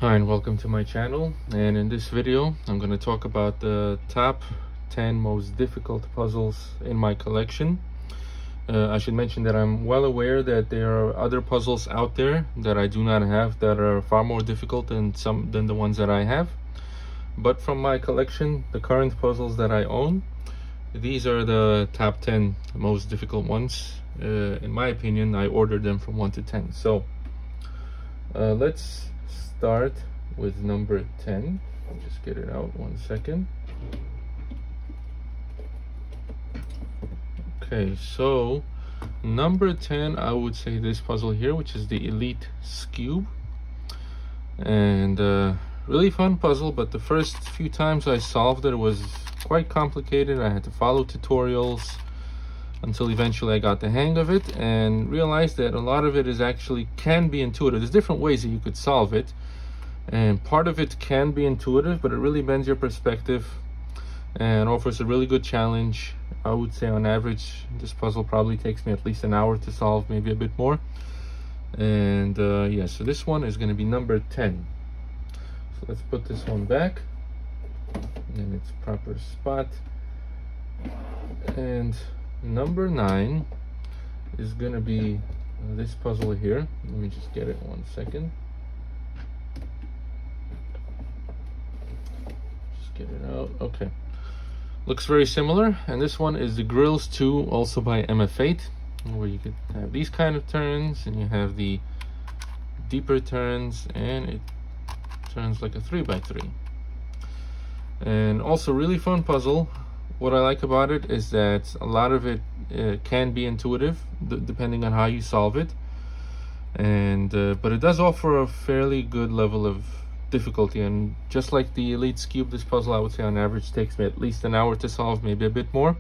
Hi and welcome to my channel, and in this video I'm going to talk about the top 10 most difficult puzzles in my collection. I should mention that I'm well aware that there are other puzzles out there that I do not have that are far more difficult than the ones that I have, but from my collection, the current puzzles that I own, these are the top 10 most difficult ones. In my opinion, I ordered them from 1 to 10. So let's start with number 10. I'll just get it out 1 second. Okay, so number 10, I would say this puzzle here, which is the Elite Skewb. And really fun puzzle, but the first few times I solved it was quite complicated. I had to follow tutorials until eventually I got the hang of it and realized that a lot of it can be intuitive. There's different ways that you could solve it, and part of it can be intuitive, but it really bends your perspective and offers a really good challenge. I would say on average this puzzle probably takes me at least an hour to solve, maybe a bit more. And yeah, so this one is going to be number 10. So let's put this one back in its proper spot. And number 9 is going to be this puzzle here. Let me just get it 1 second. Just get it out. Okay. Looks very similar. And this one is the Grills 2, also by MF8, where you could have these kind of turns, and you have the deeper turns, and it turns like a 3x3. And also really fun puzzle. What I like about it is that a lot of it can be intuitive depending on how you solve it, and but it does offer a fairly good level of difficulty. And just like the Elite Skewb, this puzzle I would say on average takes me at least an hour to solve, maybe a bit more.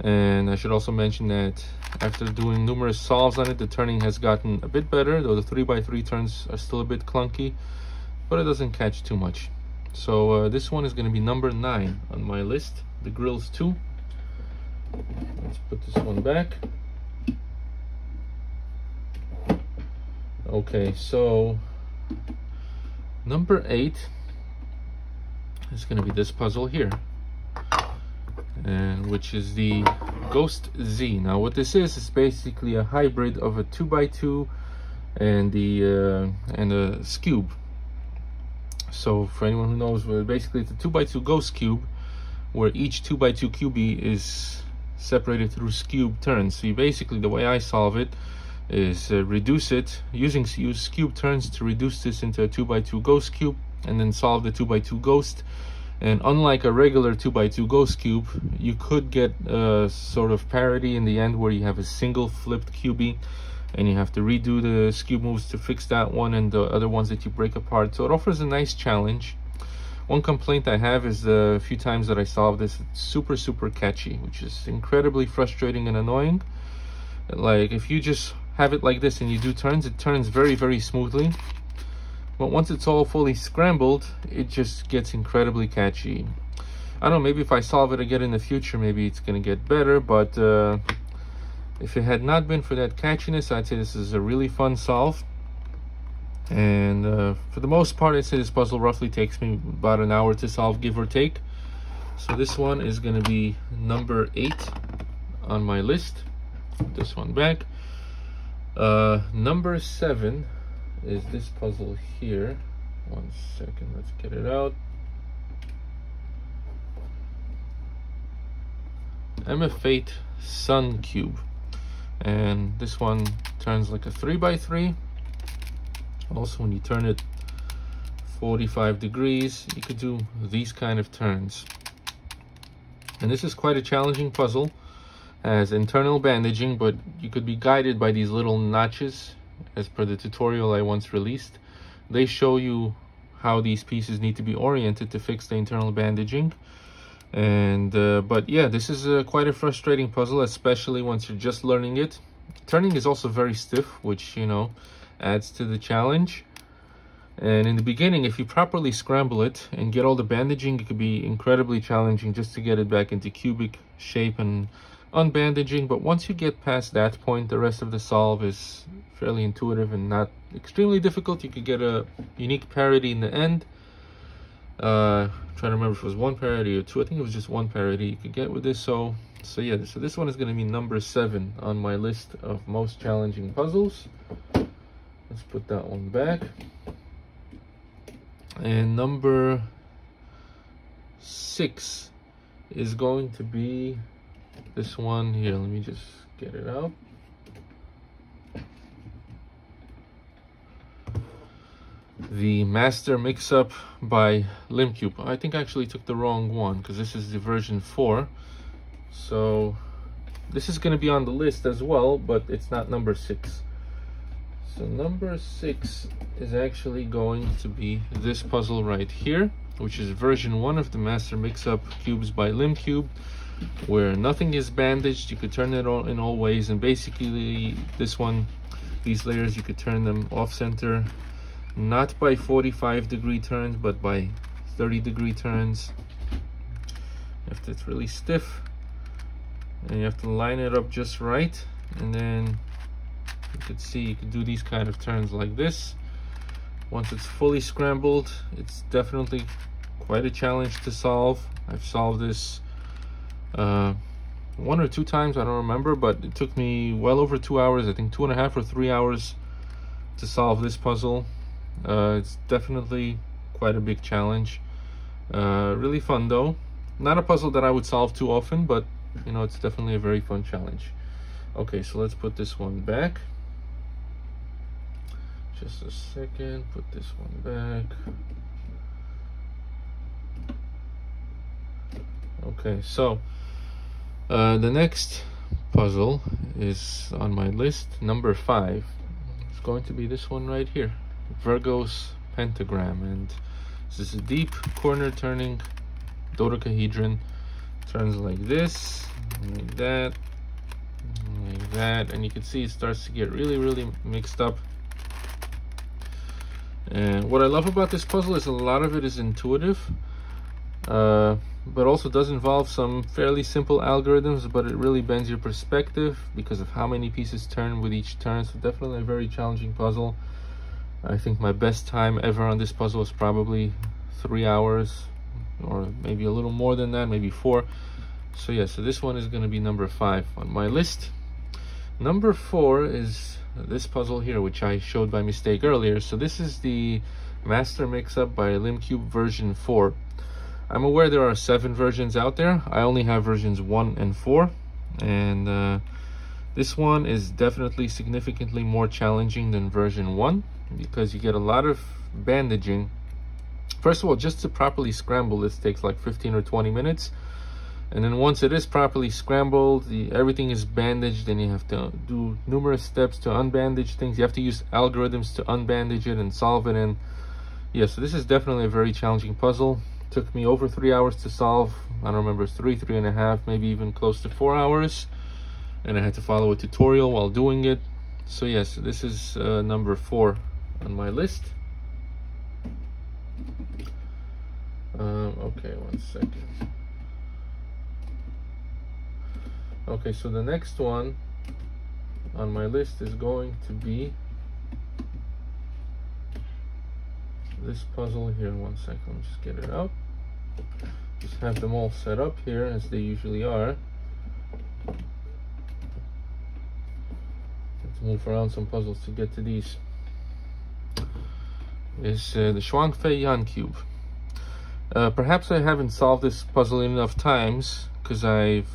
And I should also mention that after doing numerous solves on it, the turning has gotten a bit better, though the 3x3 turns are still a bit clunky, but it doesn't catch too much. So this one is going to be number 9 on my list, the Grills 2. Let's put this one back. Okay, so number 8 is going to be this puzzle here, and which is the Ghost Z. Now what this is basically a hybrid of a 2x2 and a Skewb. So for anyone who knows, basically it's a 2x2 Ghost Cube, where each 2x2 cubie is separated through Skewb turns. So you basically, the way I solve it is reduce it, use Skewb turns to reduce this into a 2x2 Ghost Cube, and then solve the 2x2 Ghost. And unlike a regular 2x2 Ghost Cube, you could get a sort of parity in the end where you have a single flipped cubie, and you have to redo the Skewb moves to fix that one and the other ones that you break apart. So it offers a nice challenge. One complaint I have is the few times that I solve this, it's super catchy, which is incredibly frustrating and annoying. Like if you just have it like this and you do turns, it turns very smoothly. But once it's all fully scrambled, it just gets incredibly catchy. I don't know, maybe if I solve it again in the future, maybe it's gonna get better, but if it had not been for that catchiness, I'd say this is a really fun solve. And for the most part, I'd say this puzzle roughly takes me about an hour to solve, give or take. So this one is going to be number 8 on my list. Put this one back. Number 7 is this puzzle here. 1 second, let's get it out. MF8 Sun Cube. And this one turns like a 3x3. Also, when you turn it 45 degrees, you could do these kind of turns. And this is quite a challenging puzzle. Has internal bandaging, but you could be guided by these little notches, as per the tutorial I once released. They show you how these pieces need to be oriented to fix the internal bandaging. And but yeah, this is quite a frustrating puzzle, especially once you're just learning it. Turning is also very stiff, which, you know, adds to the challenge. And in the beginning, if you properly scramble it and get all the bandaging, it could be incredibly challenging just to get it back into cubic shape and unbandaging, but once you get past that point, the rest of the solve is fairly intuitive and not extremely difficult. You could get a unique parity in the end. Trying to remember if it was one parity or two. I think it was just one parity you could get with this. So yeah, so this one is going to be number 7 on my list of most challenging puzzles. Let's put that one back. And number 6 is going to be this one here. Let me just get it out. The Master Mixup by Skewb. I think I actually took the wrong one because this is the version 4. So this is going to be on the list as well, but it's not number 6. So number 6 is actually going to be this puzzle right here, which is version 1 of the Master Mixup cubes by Skewb, where nothing is bandaged. You could turn it on in all ways, and basically this one, these layers, you could turn them off center, not by 45-degree turns, but by 30-degree turns. If it's really stiff, and you have to line it up just right, and then you could see you could do these kind of turns like this. Once it's fully scrambled, it's definitely quite a challenge to solve. I've solved this 1 or 2 times, I don't remember, but it took me well over 2 hours, I think 2.5 or 3 hours to solve this puzzle. It's definitely quite a big challenge. Really fun though. Not a puzzle that I would solve too often, but you know, it's definitely a very fun challenge. Okay, so let's put this one back. Just a second, put this one back. Okay, so the next puzzle is on my list, number 5. It's going to be this one right here, Virgos Pentagram, and this is a deep corner turning dodecahedron. Turns like this, like that, like that, and you can see it starts to get really mixed up. And what I love about this puzzle is a lot of it is intuitive, but also does involve some fairly simple algorithms, but it really bends your perspective because of how many pieces turn with each turn. So definitely a very challenging puzzle. I think my best time ever on this puzzle is probably 3 hours, or maybe a little more than that, maybe 4. So yeah, so this one is going to be number 5 on my list. Number 4 is this puzzle here, which I showed by mistake earlier. So this is the Master Mixup by Skewb version 4. I'm aware there are 7 versions out there. I only have versions 1 and 4, and this one is definitely significantly more challenging than version 1 because you get a lot of bandaging. First of all, just to properly scramble this takes like 15 or 20 minutes. And then once it is properly scrambled, everything is bandaged, and you have to do numerous steps to unbandage things. You have to use algorithms to unbandage it and solve it. And yeah, so this is definitely a very challenging puzzle. It took me over 3 hours to solve. I don't remember, 3.5, maybe even close to 4 hours. And I had to follow a tutorial while doing it. So yes, this is number 4 on my list. Okay, 1 second. Okay, so the next one on my list is going to be this puzzle here. 1 second, let me just get it out. Just have them all set up here as they usually are. Let's move around some puzzles to get to these. Is the Schwang Feiyan cube. Perhaps I haven't solved this puzzle enough times, because I've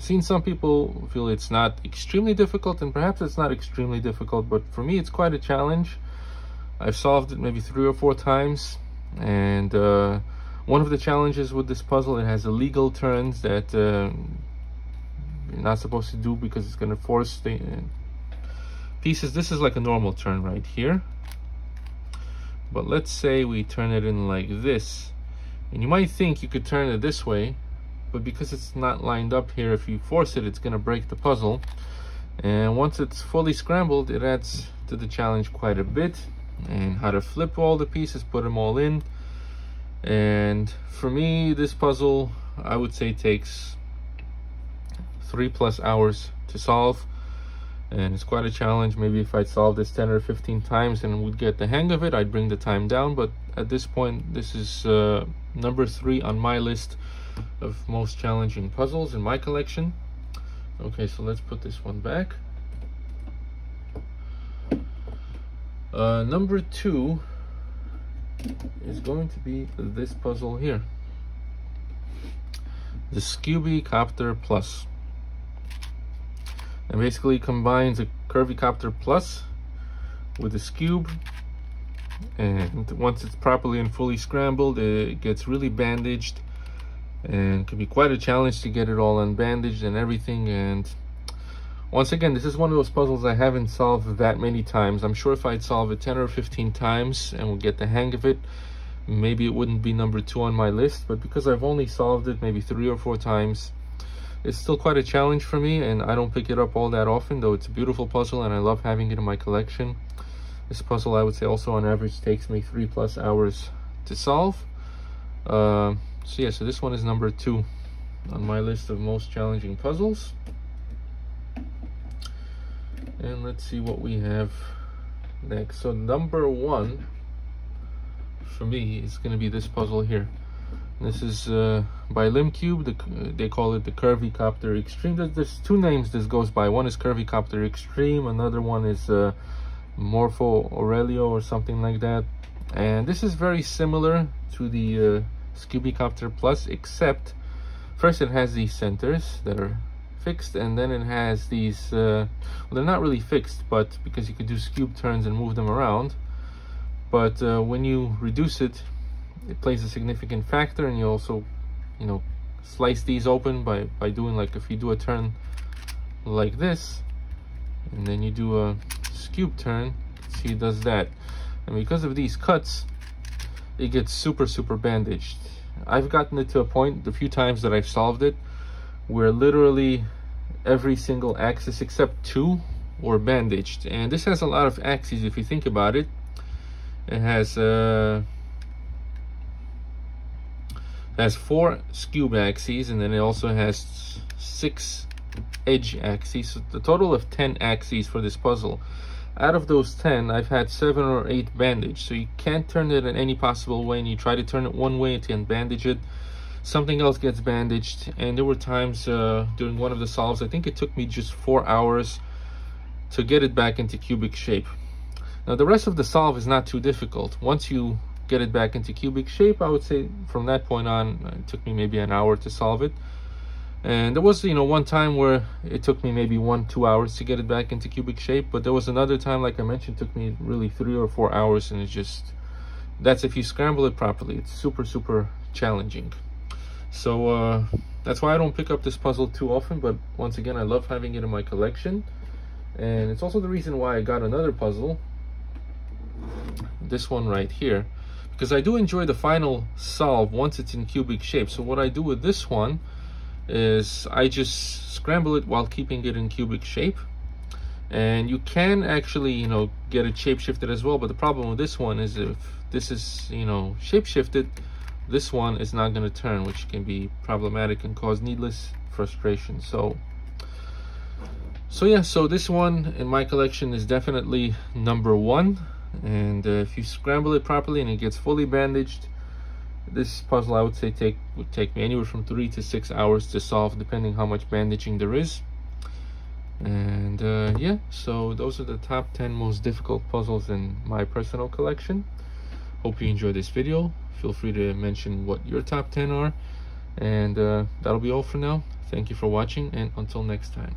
seen some people feel it's not extremely difficult, and perhaps it's not extremely difficult, but for me it's quite a challenge. I've solved it maybe 3 or 4 times, and one of the challenges with this puzzle, it has illegal turns that you're not supposed to do because it's going to force the pieces. This is like a normal turn right here, but let's say we turn it in like this, and you might think you could turn it this way, but because it's not lined up here, if you force it, it's going to break the puzzle. And once it's fully scrambled, it adds to the challenge quite a bit. And how to flip all the pieces, put them all in. And for me, this puzzle, I would say, takes 3+ hours to solve, and it's quite a challenge. Maybe if I'd solved this 10 or 15 times and would get the hang of it, I'd bring the time down. But at this point, this is number 3 on my list of most challenging puzzles in my collection. Okay, so let's put this one back. Number 2 is going to be this puzzle here, the Skewbiecopter Plus. And basically combines a Curvycopter Plus with a Skewb, and once it's properly and fully scrambled, it gets really bandaged, and it can be quite a challenge to get it all unbandaged and everything. And once again, this is one of those puzzles I haven't solved that many times. I'm sure if I'd solve it 10 or 15 times and would get the hang of it, maybe it wouldn't be number 2 on my list. But because I've only solved it maybe 3 or 4 times, it's still quite a challenge for me, and I don't pick it up all that often, though it's a beautiful puzzle and I love having it in my collection. This puzzle, I would say, also on average takes me 3+ hours to solve. So yeah, so this one is number 2 on my list of most challenging puzzles. And let's see what we have next. So number 1 for me is going to be this puzzle here. This is by Mixup. They call it the Curvycopter Extreme. There's 2 names this goes by. One is Curvycopter Extreme, another one is Morpho Aurelio or something like that. And this is very similar to the Skewbiecopter Plus, except first it has these centers that are fixed, and then it has these well, they're not really fixed, but because you could do Skewb turns and move them around, but when you reduce it, it plays a significant factor. And you also, you know, slice these open by doing, like, if you do a turn like this and then you do a Skewb turn, see, it does that. And because of these cuts, it gets super bandaged. I've gotten it to a point, a few times that I've solved it, where literally every single axis except 2 were bandaged. And this has a lot of axes if you think about it. It has 4 Skewb axes, and then it also has 6 edge axes. So the total of 10 axes for this puzzle. Out of those 10, I've had 7 or 8 bandaged. So you can't turn it in any possible way, and you try to turn it one way to bandage it, something else gets bandaged. And there were times during one of the solves, I think it took me just 4 hours to get it back into cubic shape. Now the rest of the solve is not too difficult. Once you get it back into cubic shape, I would say from that point on, it took me maybe an hour to solve it. And there was, you know, one time where it took me maybe 1-2 hours to get it back into cubic shape, but there was another time, like I mentioned, it took me really 3 or 4 hours, and it's just, that's if you scramble it properly. It's super challenging. So that's why I don't pick up this puzzle too often, but once again, I love having it in my collection. And it's also the reason why I got another puzzle, this one right here, because I do enjoy the final solve once it's in cubic shape. So what I do with this one is I just scramble it while keeping it in cubic shape. And you can actually, you know, get it shape shifted as well, but the problem with this one is if this is, you know, shape shifted, this one is not going to turn, which can be problematic and cause needless frustration. So yeah, so this one in my collection is definitely number 1. And if you scramble it properly and it gets fully bandaged, this puzzle, I would say, would take me anywhere from 3 to 6 hours to solve, depending how much bandaging there is. And yeah, so those are the top 10 most difficult puzzles in my personal collection. Hope you enjoyed this video. Feel free to mention what your top 10 are. And that'll be all for now. Thank you for watching, and until next time.